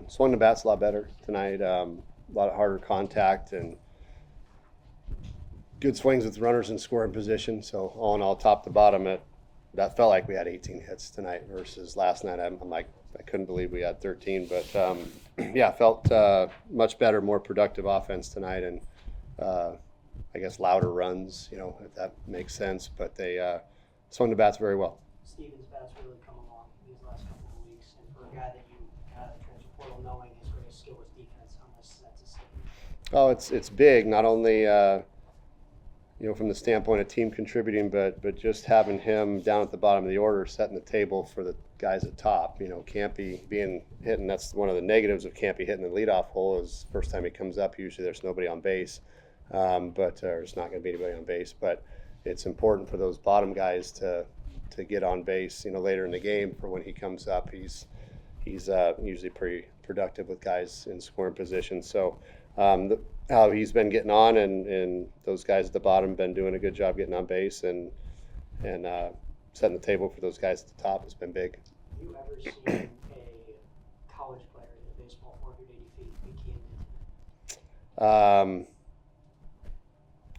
Swung the bats a lot better tonight. A lot of harder contact and good swings with runners in scoring position. So all in all, top to bottom, that felt like we had 18 hits tonight versus last night. I'm like, I couldn't believe we had 13. But yeah, felt much better, more productive offense tonight, and I guess louder runs, if that makes sense. But they swung the bats very well. Steven's bat's really come along these last couple of weeks, and for a guy that you had a transfer portal, knowing his greatest skill was defense, how much that's a step. Oh, it's big. Not only from the standpoint of team contributing, but just having him down at the bottom of the order, setting the table for the guys at top. Campy being hitting. That's one of the negatives of Campy hitting the leadoff hole. Is first time he comes up, usually there's nobody on base, but there's not going to be anybody on base. But it's important for those bottom guys to get on base, later in the game for when he comes up. He's usually pretty productive with guys in scoring position. So how he's been getting on, and those guys at the bottom have been doing a good job getting on base and setting the table for those guys at the top has been big. Have you ever seen a college player hit a baseball 480 feet like Ian did?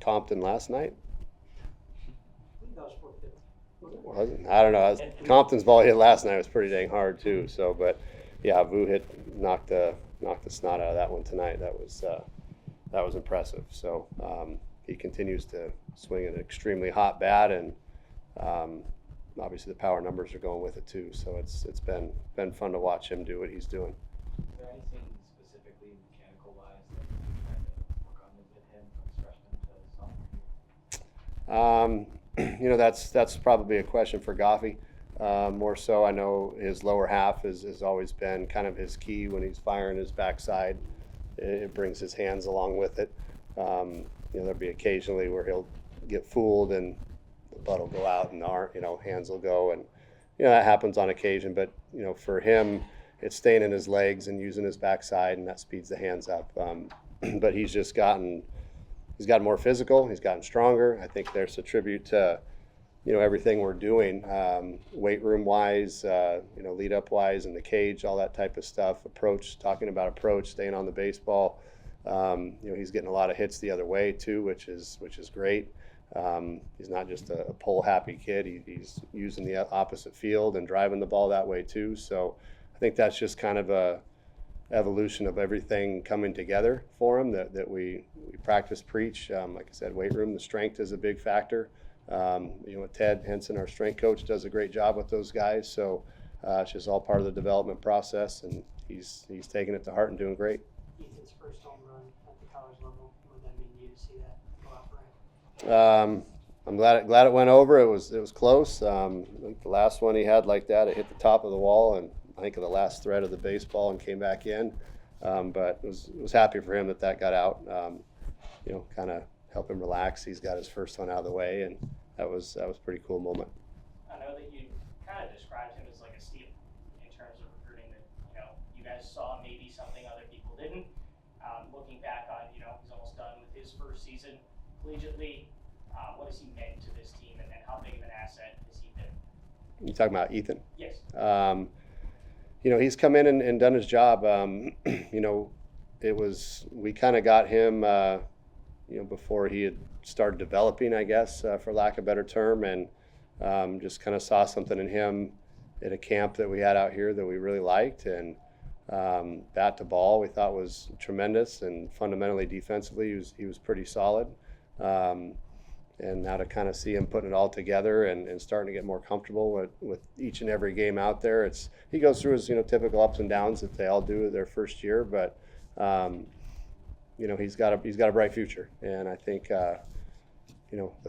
Compton last night? I think that was 450. Wasn't? I don't know. Compton's ball hit last night was pretty dang hard too. So, but yeah, Vu knocked the snot out of that one tonight. That was impressive. So he continues to swing an extremely hot bat, and obviously the power numbers are going with it too. So it's been fun to watch him do what he's doing. Is there anything specifically mechanical wise that you're trying to work on with him from freshman to sophomore year? That's probably a question for Goffey. More so, I know his lower half has always been kind of his key when he's firing his backside. It brings his hands along with it. There'll be occasionally where he'll get fooled and the butt will go out and hands will go, and that happens on occasion. But for him, it's staying in his legs and using his backside, and that speeds the hands up. But he's gotten more physical. He's gotten stronger. I think there's a tribute to everything we're doing, weight room wise, lead up wise in the cage, all that type of stuff. Talking about approach, staying on the baseball. He's getting a lot of hits the other way too, which is great. He's not just a pull happy kid. He's using the opposite field and driving the ball that way too. So I think that's just kind of a evolution of everything coming together for him that we practice, preach. Like I said, weight room, the strength is a big factor. Ted Henson, our strength coach, does a great job with those guys. So it's just all part of the development process, and he's taking it to heart and doing great. Ethan's first home run at the college level. What would that mean to you to see that go out for him? I'm glad it went over. It was close. I think the last one he had like that, it hit the top of the wall, and I think of the last thread of the baseball and came back in. But was happy for him that got out. Kind of help him relax. He's got his first one out of the way, and that was a pretty cool moment. I know that you kind of described him as like a steal in terms of recruiting. That you guys saw maybe something other people didn't. Looking back on he's almost done with his first season collegiately. What has he meant to this team, and how big of an asset has he been? You talking about Ethan? Yes. He's come in and done his job. We kind of got him. Before he had started developing, I guess, for lack of a better term, and just kind of saw something in him at a camp that we had out here that we really liked, and bat to ball we thought was tremendous, and fundamentally defensively he was pretty solid. And now to kind of see him putting it all together and starting to get more comfortable with each and every game out there. He goes through his typical ups and downs that they all do their first year, but he's got a bright future, and I think the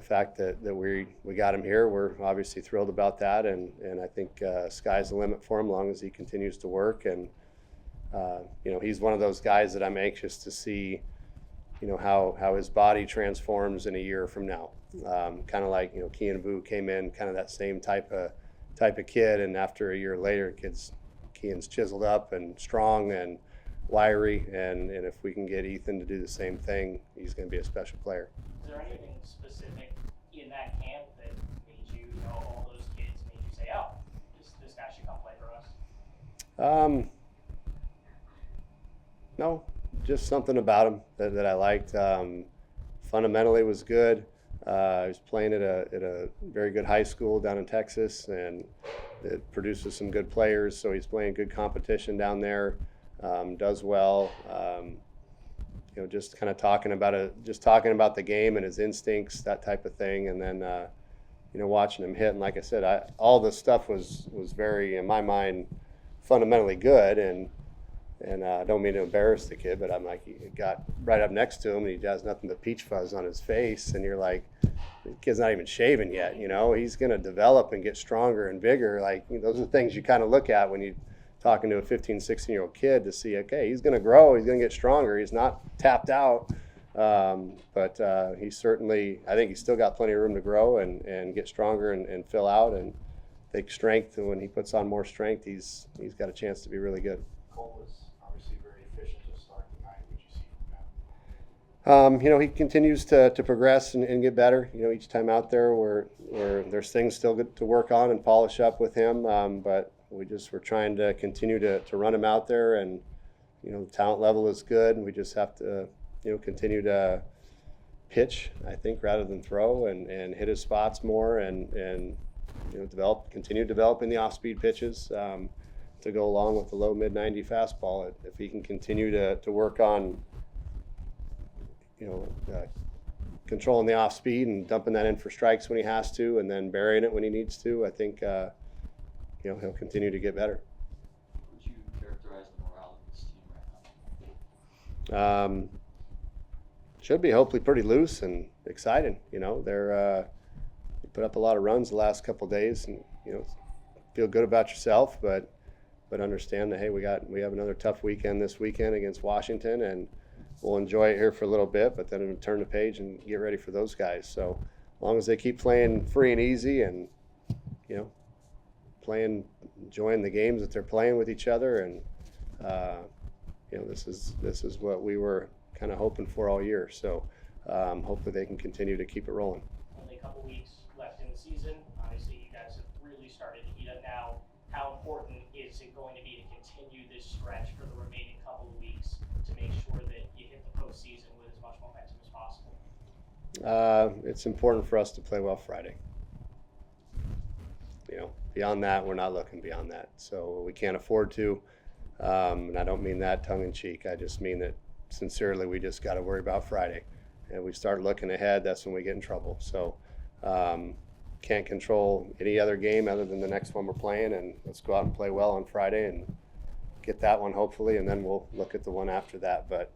fact that we got him here, we're obviously thrilled about that, and I think sky's the limit for him as long as he continues to work, and he's one of those guys that I'm anxious to see how his body transforms in a year from now. Kind of like Kean Vu came in kind of that same type of kid, and after a year later, Kean's chiseled up and strong and wiry, and if we can get Ethan to do the same thing, he's going to be a special player. Is there anything specific in that camp that made you all those kids made you say, oh, this guy should come play for us? No, just something about him that I liked. Fundamentally was good. He was playing at a very good high school down in Texas, and it produces some good players. So he's playing good competition down there. Does well. Just kind of talking about the game and his instincts, that type of thing, and then watching him hit. And like I said, all this stuff was very, in my mind, fundamentally good. And I don't mean to embarrass the kid, but I'm like, he got right up next to him, and he has nothing but peach fuzz on his face, and you're like, the kid's not even shaven yet. He's going to develop and get stronger and bigger. Like, those are the things you kind of look at when you're talking to a 15, 16-year-old kid to see, okay, he's going to grow, he's going to get stronger, he's not tapped out. But he certainly, I think he's still got plenty of room to grow and get stronger and fill out and take strength. And when he puts on more strength, he's got a chance to be really good. Cole was obviously very efficient to start tonight. What you see from him? He continues to progress and get better. Each time out there where there's things still good to work on and polish up with him. But we're trying to continue to run him out there, and the talent level is good, and we just have to continue to pitch, I think, rather than throw, and hit his spots more, and continue developing the off-speed pitches to go along with the low mid-90 fastball. If he can continue to work on controlling the off-speed and dumping that in for strikes when he has to, and then burying it when he needs to, I think he'll continue to get better. Would you characterize the morale of this team right now? Should be hopefully pretty loose and exciting. They're put up a lot of runs the last couple of days, and feel good about yourself, but understand that, hey, we have another tough weekend this weekend against Washington, and we'll enjoy it here for a little bit, but then turn the page and get ready for those guys. So as long as they keep playing free and easy, and enjoying the games that they're playing with each other, and this is what we were kind of hoping for all year. So hopefully they can continue to keep it rolling. Only a couple weeks left in the season. Obviously, you guys have really started to heat up now. How important is it going to be to continue this stretch for the remaining couple of weeks to make sure that you hit the postseason with as much momentum as possible? It's important for us to play well Friday. Beyond that, we're not looking beyond that. So we can't afford to. And I don't mean that tongue in cheek. I just mean that sincerely, we just got to worry about Friday. And we start looking ahead, that's when we get in trouble. So can't control any other game other than the next one we're playing. And let's go out and play well on Friday and get that one hopefully, and then we'll look at the one after that. But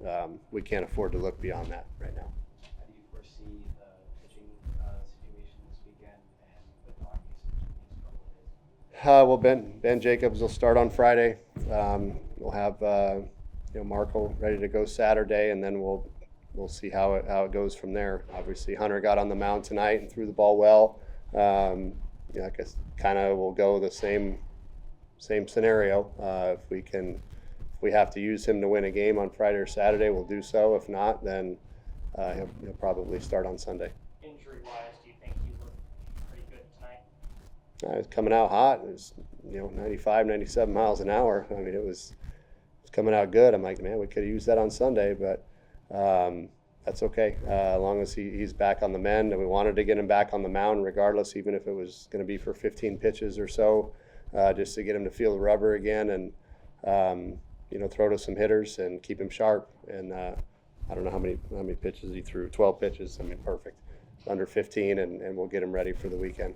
we can't afford to look beyond that right now. How do you foresee the pitching situation this weekend and with the Army essentially these couple of days? Well, Ben Jacobs will start on Friday. We'll have Marco ready to go Saturday, and then we'll see how it goes from there. Obviously, Hunter got on the mound tonight and threw the ball well. I guess kind of will go the same scenario. If we have to use him to win a game on Friday or Saturday, we'll do so. If not, then he'll probably start on Sunday. Injury-wise, do you think he looked pretty good tonight? It's coming out hot. It was 95, 97 miles an hour. I mean, it was coming out good. I'm like, man, we could have used that on Sunday, but that's okay. As long as he's back on the mend, and we wanted to get him back on the mound regardless, even if it was going to be for 15 pitches or so, just to get him to feel the rubber again and throw to some hitters and keep him sharp. And I don't know how many pitches he threw. 12 pitches. I mean, perfect. Under 15, and we'll get him ready for the weekend.